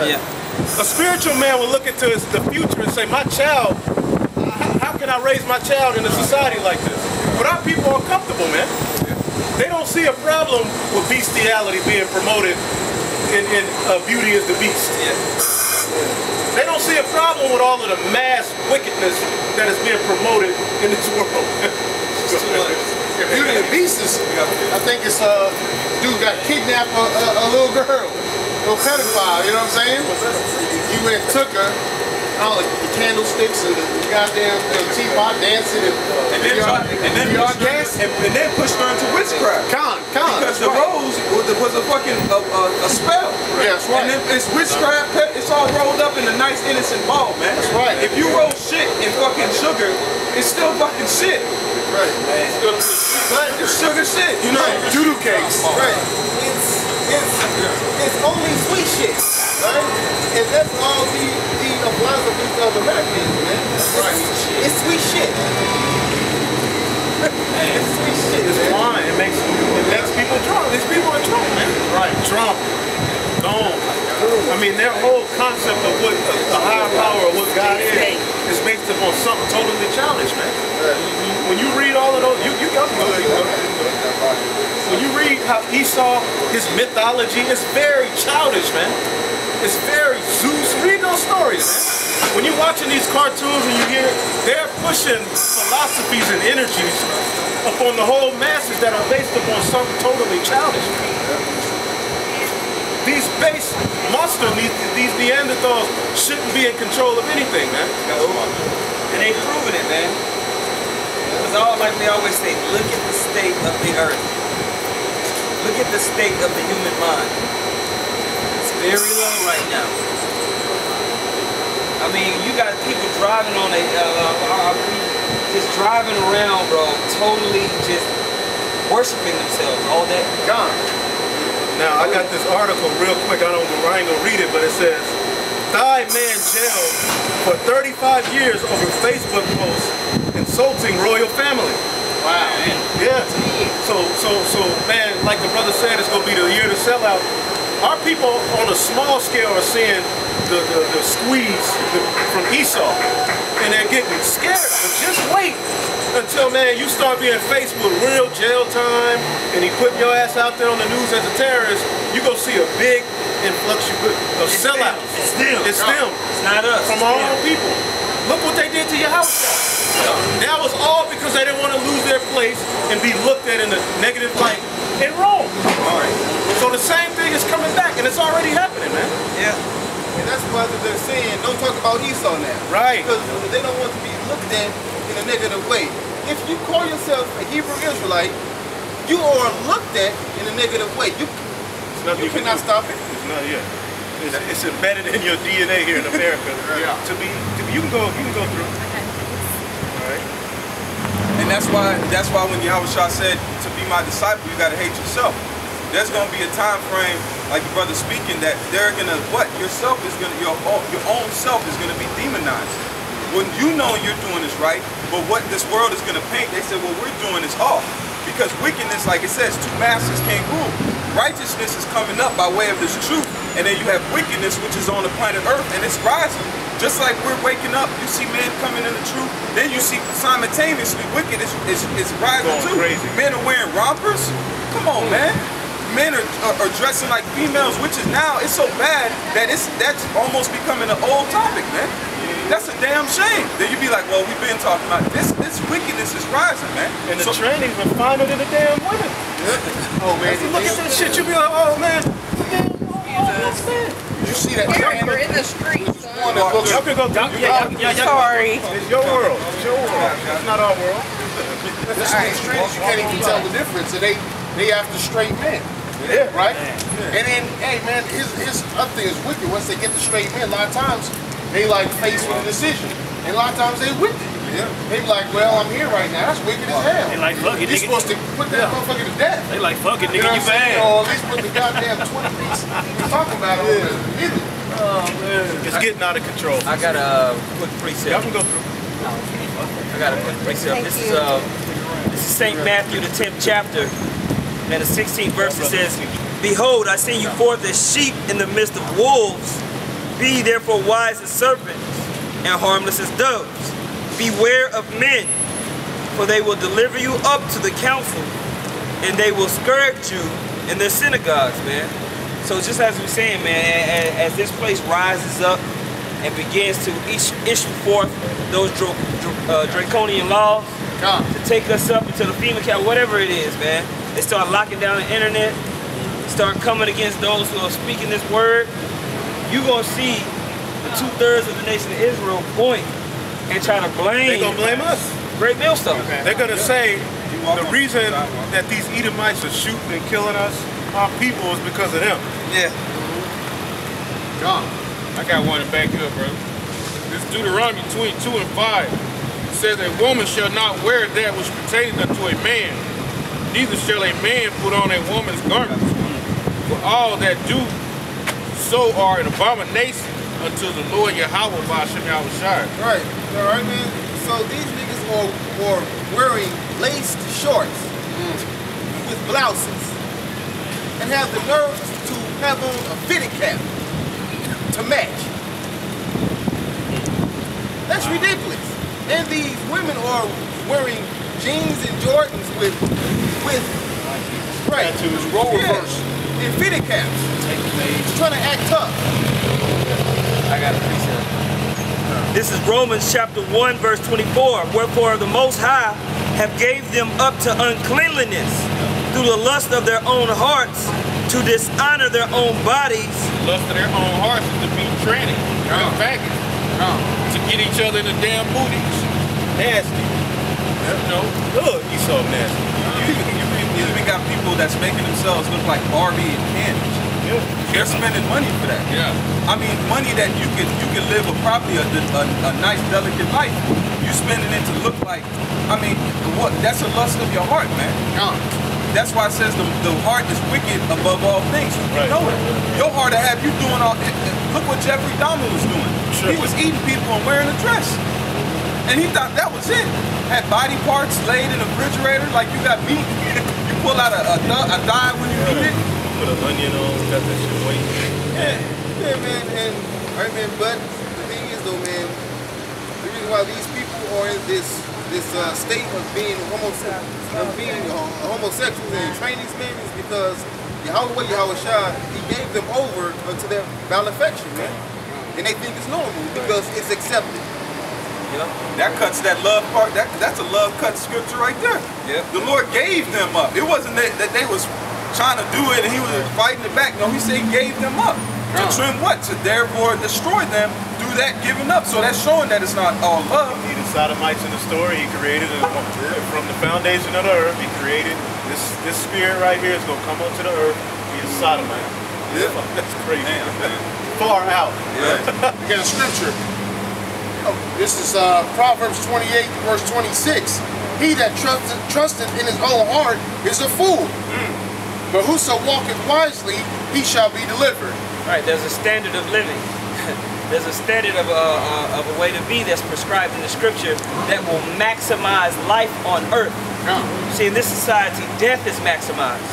Yeah. A spiritual man will look into the future and say, my child, how can I raise my child in a society like this? But our people are comfortable, man. They don't see a problem with bestiality being promoted in Beauty is the Beast. Yeah. They don't see a problem with all of the mass wickedness that is being promoted in this world. Beauty and the Beast is, I think it's dude got kidnapped a little girl, a little pedophile, you know what I'm saying? He went and took her, all the candlesticks and the goddamn teapot dancing and then pushed her into witchcraft. Because the rose was a fucking a spell. Yeah, that's right. And then it's witchcraft, it's all rolled up in a nice innocent ball, man. That's right. If you roll shit in fucking sugar, it's still fucking shit. Right. It's sugar shit, you know? Doodoo cakes. Right. It's only sweet shit, right? And that's all the philosophies of America is, man. It's sweet shit. It's sweet shit. It's wine. It makes people drunk. These people are drunk, man. Right. Drunk. Gone. I mean, their whole concept of what a higher power or what God is based upon something totally childish, man. When you read all of those, when you read how Esau, his mythology, it's very childish, man. It's very Zeus. Read those stories, man. When you're watching these cartoons and you hear, they're pushing philosophies and energies upon the whole masses that are based upon something totally childish, man. These base monsters, these Neanderthals shouldn't be in control of anything, man. And they proving it, man. Because like they always say, look at the state of the earth. Look at the state of the human mind. It's very low right now. I mean, you got people driving on just driving around, bro, totally just worshiping themselves all day. Gone. Now, I got this article real quick. I ain't gonna read it, but it says, Thai man jailed for 35 years over Facebook posts insulting royal family. Wow. Yeah. So, man, like the brother said, it's gonna be the year to sell out. Our people on a small scale are seeing the squeeze from Esau, and they're getting scared. But just wait until, man, you start being faced with real jail time, and he putting your ass out there on the news as a terrorist. You go see a big influx of sellouts. It's them. It's them. It's not us. From our own people. Look what they did to your house. That was all because they didn't want to lose their place and be looked at in a negative light in Rome. All right. So the same thing is coming back, and it's already happening, man. Yeah. And that's why they're saying, don't talk about Esau now. Right. Because they don't want to be looked at in a negative way. If you call yourself a Hebrew Israelite, you are looked at in a negative way. You cannot stop it. It's not yet. It's embedded in your DNA here in America. You can go through. All right. And that's why when Yahushua said to be my disciple, you gotta hate yourself. There's gonna be a time frame, like the brother speaking, that they're gonna your own self is gonna be demonized. When you know you're doing this right, but what this world is gonna paint, they say, well, we're doing this off. Because wickedness, like it says, two masters can't rule. Righteousness is coming up by way of this truth, and then you have wickedness, which is on the planet Earth, and it's rising. Just like we're waking up, you see men coming in the truth, then you see simultaneously wicked is rising too. Crazy. Men are wearing rompers. Come on, man. Men are dressing like females, which is now, it's so bad that that's almost becoming an old topic, man. That's a damn shame. Then you be like, well, we've been talking about this wickedness is rising, man. And the training's been finer than the damn women. Oh man, Look at that shit, you be like, oh man. What's that? You see that? We're in the streets. Y'all can go through. Sorry. It's your world. It's your world. It's not our world. This is streets, you can't even tell the difference. And they after straight men. Yeah. Right? Yeah. And then, hey man, his other thing is wicked. Once they get the straight men, a lot of times they like faced with a decision. And a lot of times they wicked. Yeah. They be like, well, I'm here right now. That's wicked as hell. They like, fuck it, You're supposed to put that motherfucker to death. They like, fuck it, You nigga, know you what I'm saying? bad. Or at least put the goddamn 20 piece we're talking about on the middle. Oh man. It's getting out of control. I got a quick precept. Y'all can go through. I got a quick precept. This is St. Matthew, the 10th chapter, and the 16th verse. It says, Behold, I send you forth as sheep in the midst of wolves. Be therefore wise as serpents and harmless as doves. Beware of men, for they will deliver you up to the council, and they will scourge you in their synagogues, man. So just as we're saying, man, as this place rises up and begins to issue forth those draconian laws to take us up into the FEMA camp, whatever it is, man. They start locking down the internet, start coming against those who are speaking this word. You're going to see the 2/3 of the nation of Israel point and try to blame. They're going to blame us. Great millstone. They're going to say the reason that these Edomites are shooting and killing us, our people, is because of them. Yeah. John. I got one to back you up, bro. This Deuteronomy 22 and 5 says, a woman shall not wear that which pertaineth unto a man, neither shall a man put on a woman's garments. For all that do so are an abomination unto the Lord Yahweh by Hashem Yahushua. Right. All right, man. So these niggas are wearing laced shorts with blouses and have the nerve to have on a fitted cap to match. That's ridiculous. And these women are wearing jeans and Jordans with right. Tattoos, role reverse. And fitted caps. Trying to act tough. I got a precept. This is Romans chapter 1, verse 24. Wherefore the Most High have gave them up to uncleanliness through the lust of their own hearts, to dishonor their own bodies. The lust of their own hearts is to be tranny, faggots, to get each other in the damn booties. Nasty. No. Look, you so nasty. You even got people that's making themselves look like Barbie and Ken. They're spending money for that. Yeah. I mean, money that you could live probably a nice, delicate life. You spending it to look like, I mean, what? That's a lust of your heart, man. That's why it says the heart is wicked above all things. You know it. Your heart will have you doing all. Look what Jeffrey Dahmer was doing. He was eating people and wearing a dress, and he thought that was it. Had body parts laid in the refrigerator like you got meat. You pull out a thigh when you eat it. Put an onion on, got that shit waiting. Yeah, man, and all right, man. But the thing is, though, man, the reason why these people are in this state of being homosexuals and training men is because Yahweh Yahushua, he gave them over to their malefaction, man, and they think it's normal because it's accepted. You know, that cuts that love part. That's a love cut scripture right there. Yeah. The Lord gave them up. It wasn't that they was trying to do it and he was fighting it back. No, he said he gave them up. To trim what? To therefore destroy them through that giving up. So that's showing that it's not all love. He the sodomites in the story. He created it from the foundation of the earth. He created this spirit right here is gonna come onto the earth. He's a sodomite. Yeah. That's crazy. Damn, Far out. Yeah. We got a scripture. Oh, this is Proverbs 28, verse 26. He that trusteth in his own heart is a fool. But whoso walketh wisely, he shall be delivered. Right, there's a standard of living. There's a standard of a way to be that's prescribed in the scripture that will maximize life on earth. See, in this society, death is maximized.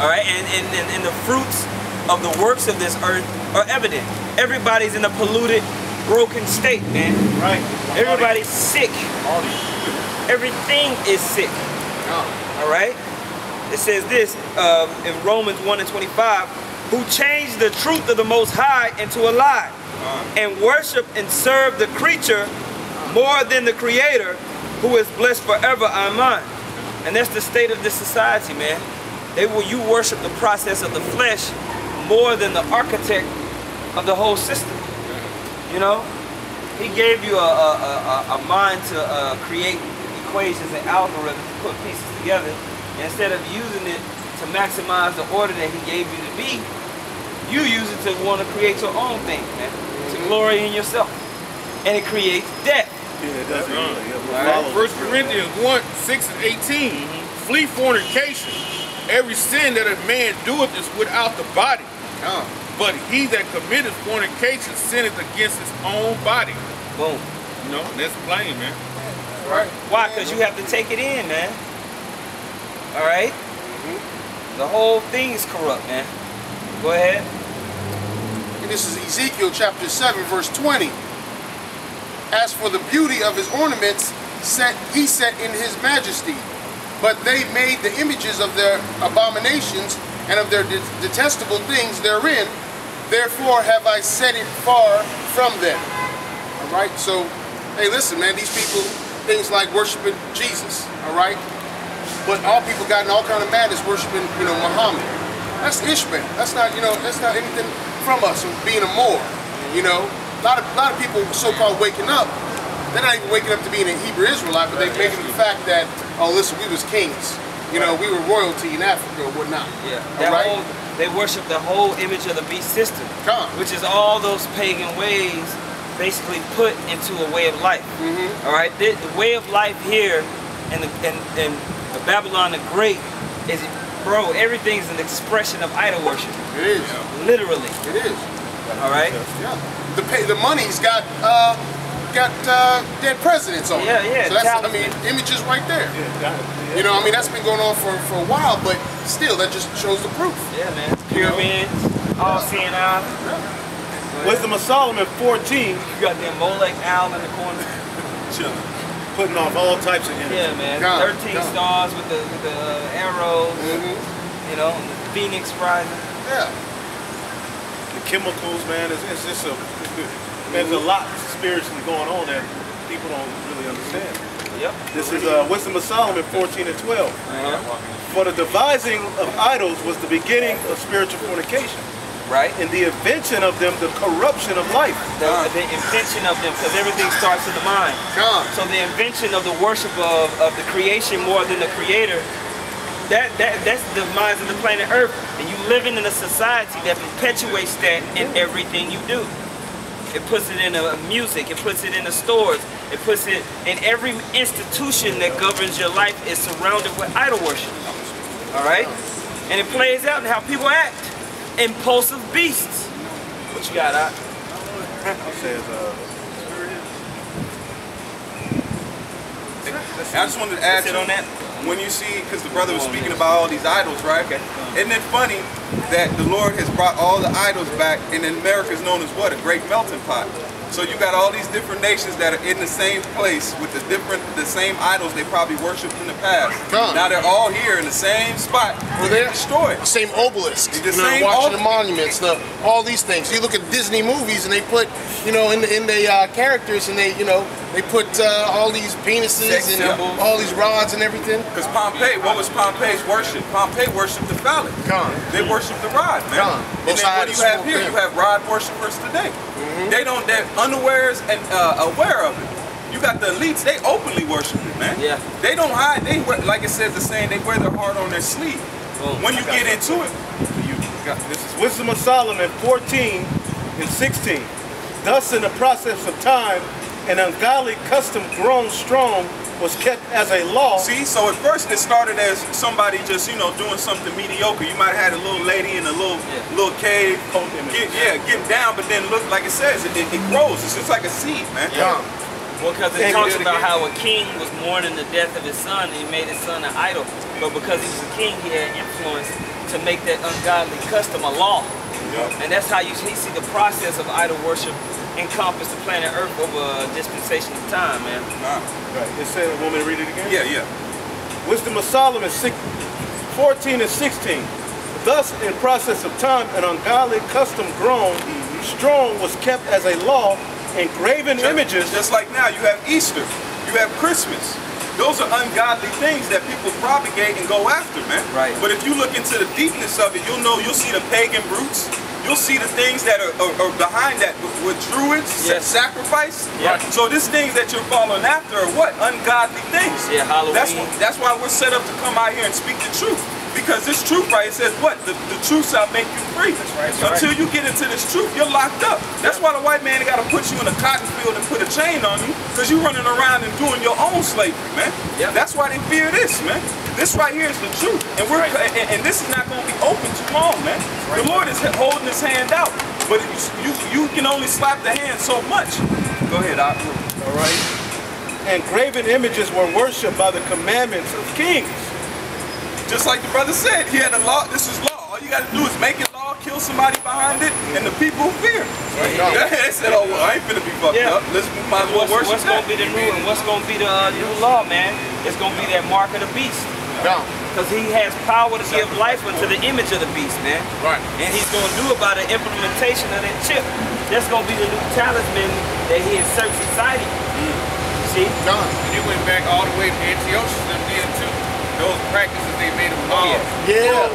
All right, and the fruits of the works of this earth are evident. Everybody's in a polluted, broken state, man. Right. Everybody's sick. Everything is sick. All right. It says this in Romans 1 and 25, who changed the truth of the Most High into a lie, and worship and serve the creature more than the Creator, who is blessed forever. Amen. And that's the state of this society, man. You worship the process of the flesh more than the architect of the whole system. You know, he gave you a mind to create equations and algorithms to put pieces together. And instead of using it to maximize the order that he gave you to be, you use it to want to create your own thing, man. To glory in yourself. And it creates death. Yeah, it does. Right. 1 Corinthians 1, 6 and 18. Flee fornication. Every sin that a man doeth is without the body. But he that committeth fornication sinneth against his own body. Boom. You know, that's plain, man. Right. Why? Because you have to take it in, man. All right? The whole thing is corrupt, man. Go ahead. And this is Ezekiel chapter 7, verse 20. As for the beauty of his ornaments, he set in his majesty. But they made the images of their abominations and of their detestable things therein. Therefore have I set it far from them. All right, so, hey, listen, man, these people, things like worshiping Jesus, all right? But all people got in all kind of madness worshiping, you know, Muhammad. That's Ishmael. That's not, you know, that's not anything from us, from being a Moor, you know? A lot of people so-called waking up, they're not even waking up to being an Hebrew Israelite, but they're making the fact that, oh, listen, we was kings. You know, we were royalty in Africa or whatnot. Yeah. All right? They worship the whole image of the beast system, which is all those pagan ways basically put into a way of life. All right? The way of life here in Babylon the Great is, bro, everything's an expression of idol worship. It is. Literally. It is. All right? Yeah. The money's got dead presidents on it. Yeah. So that's, I mean, images right there. You know, I mean, that's been going on for a while, but still, that just shows the proof. Yeah, man. Pyramids, all seeing eye. Wisdom of Solomon 14. You got that Molech owl in the corner. Putting off all types of images. Yeah, man. 13 stars with the arrows. You know, and the phoenix rising. Yeah. The chemicals, man, it's just there's a lot spiritually going on that people don't really understand. Yep. This is Wisdom of Solomon 14 and 12. For the devising of idols was the beginning of spiritual fornication. Right. And the invention of them, the corruption of life. The invention of them, because everything starts in the mind. So the invention of the worship of the creation more than the creator, that's the minds of the planet Earth. And you living in a society that perpetuates that in everything you do. It puts it in music, it puts it in the stores, it puts it in every institution that governs your life is surrounded with idol worship. All right? And it plays out in how people act. Impulsive beasts. What you got, Doc? I just wanted to add on that. When you see, because the brother was speaking about all these idols, right? Isn't it funny that the Lord has brought all the idols back, and in America is known as what? A great melting pot. So you got all these different nations that are in the same place with the same idols they probably worshipped in the past. Now they're all here in the same spot. Well, they're destroyed. The same obelisk. The same watching the monuments, all these things. You look at Disney movies and they put, you know, in the characters, and they, you know, they put all these penises and all these rods and everything. Because Pompeii, what was Pompeii's worship? Pompeii worshipped the phallic. They worshipped the rod, man. And then what do you have here? You have rod worshipers today. They don't, their underwears and aware of it. You got the elites, they openly worship it, man. Yeah. They don't hide, they wear, like it says the saying, they wear their heart on their sleeve. When you get into it, this is Wisdom of Solomon 14 and 16. Thus in the process of time, an ungodly custom grown strong was kept as a law. See, so at first it started as somebody just, you know, doing something mediocre. You might have had a little lady in a little cave, getting down, but then look, like it says, it grows. It's just like a seed, man. Well, because it talks about how a king was mourning the death of his son, and he made his son an idol. But because he was a king, he had influence to make that ungodly custom a law. And that's how you see the process of idol worship encompass the planet Earth over a dispensation of time, man. Right. It said, want me to read it again? Yeah. Wisdom of Solomon 14 and 16. Thus, in process of time, an ungodly custom grown strong was kept as a law, and graven images. Just like now, you have Easter, you have Christmas. Those are ungodly things that people propagate and go after, man. Right. But if you look into the deepness of it, you'll see the pagan roots. You'll see the things that are behind that with druids, sacrifice. Yeah. So these things that you're following after are what? Ungodly things. Yeah, Halloween. That's why we're set up to come out here and speak the truth. Because this truth, right, it says what? The truth shall make you free. That's right. Until you get into this truth, you're locked up. That's why the white man got to put you in a cotton field and put a chain on you, because you're running around and doing your own slavery, man. Yep. That's why they fear this, man. This right here is the truth. And and this is not going to be open too long, man. The Lord is holding his hand out, but you can only slap the hand so much. Go ahead, Doc. All right. And graven images were worshipped by the commandments of kings. Just like the brother said, he had a law. This is law. All you got to do is make it law, kill somebody behind it, and the people fear. They said, oh, well, I ain't finna be fucked up. Let's might as well worship What's gonna be the new and what's gonna be the new law, man? It's gonna be that mark of the beast. Because he has power to give life unto the image of the beast, man. Right. And he's gonna do about the implementation of that chip. That's gonna be the new talisman that he inserts inside you. See? And it went back all the way to Antiochus and them did too. Those practices they made them laws. Yeah.